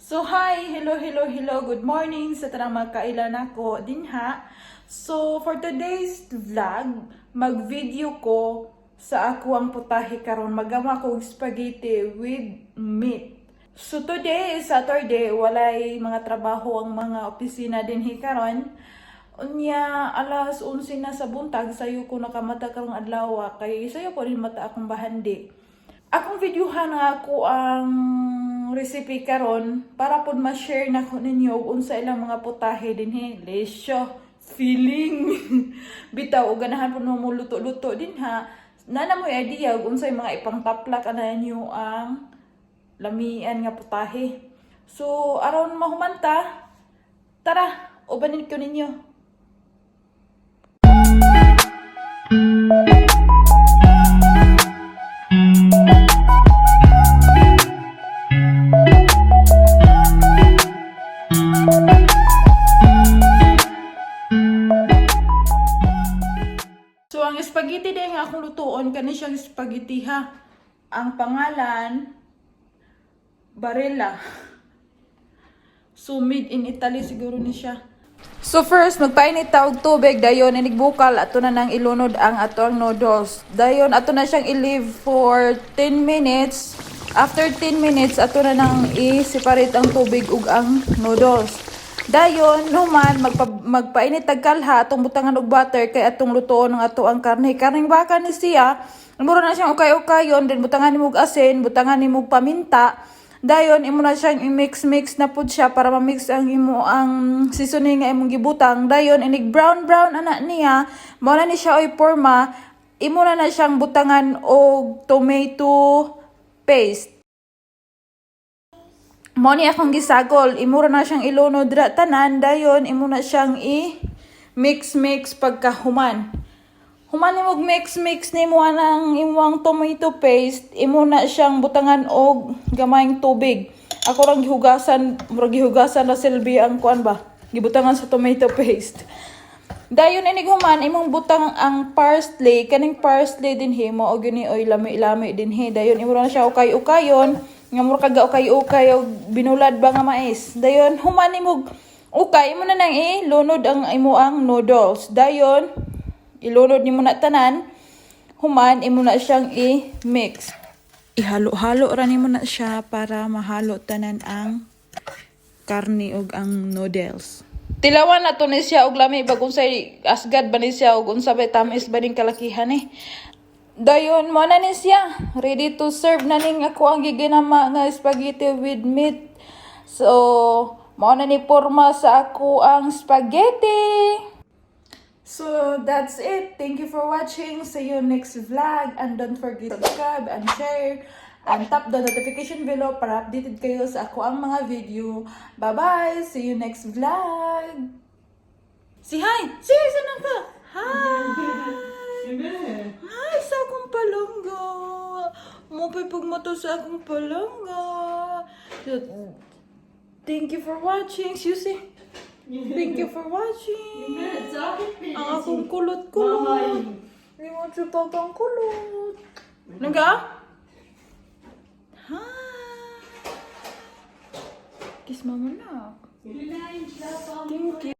So hi, hello, good morning sa tanang magkailan ako dinha. So for today's vlog, mag-video ko sa ako ang putahe karon magama ko spaghetti with meat. So today is Saturday, walay mga trabaho ang mga opisina dinhi karon. Unya alas 11 na sa buntag sayo ko nakamata karong adlaw kay sayo ko rin mata akong bahandi. Akong videohan nga ako ang recipe karon para pod ma-share na ko ninyo unsa ilang mga putahe dinhi. Lesyo, feeling. Bitaw og ganahan pod mo luto-luto dinha. Nana mo idea og unsay mga ipangtaplak ana ninyo ang lamian nga putahe. So aron mahumanta, tara, ubanin ko ninyo. So, ang spaghetti din nga akong lutuon, kani siyang spaghetti ha. Ang pangalan, Barilla. So, made in Italy siguro ni siya. So, first, magpainit ta og tubig. Dayon, inigbukal. Ato na nang ilunod ang atong noodles. Dayon, ato na siyang i-leave for 10 minutes. After 10 minutes, ato na nang i-separate ang tubig ug ang noodles. Dayon, numan, magpainit tagkalha, atong butangan og butter, kay atong lutoon ng ato ang karne. Karning baka ni siya, mura na siyang ukay-ukayon, then butangan ni mog asin, butangan ni mog paminta. Dayon, imo na siyang i-mix na pud siya para ma-mix ang imo ang seasoning nga imong gibutang. Dayon, inig brown ana niya, mao na ni siya oy porma, imo na siyang butangan og tomato paste. Mo ni akong gisagol, imura na siyang ilunod ra tanan, dayon imo na siyang i-mix pagkahuman. Human ni mog mix nimo anang imong tomato paste, imo na siyang butangan og gamayng tubig. Ako rang gihugasan na silbi ang kuan ba, gibutangan sa tomato paste. Dayon inig human imong butang ang parsley, kaning parsley dinhi mo og gini oy lami dinhi. Dayon imo na siya ukay-ukayon. Nga mura kaga ukay-ukay og binulad ba nga mais. Dayon human imong ukay mo na nang ilunod ang imo ang noodles. Dayon ilunod nimo na tanan. Human imo na siyang i-mix. Ihalo-halo ra nimo na siya para mahalo tanan ang karne ug ang noodles. Tilawan na to ni siya og lami bag unsay asgad ba ni siya og unsa ba tamis ba ning kalakihan Dayon, mo na ni siya. Ready to serve na ning ako ang giginama nga spaghetti with meat. So, mo na ni porma sa ako ang spaghetti. So, that's it. Thank you for watching. See you next vlog. And don't forget to subscribe and share. And tap the notification below para updated kayo sa ako ang mga video. Bye-bye! See you next vlog! Say hi! Say hi! Saan ka? Hi! Hi sa akong palangga. Mupay pagmato sa akong palangga. Thank you for watching. Susie. Thank you for watching. Ang akong kulot-kulot. Hindi mo chutot ang kulot. Naga? Hi. Kiss mama na. Thank you.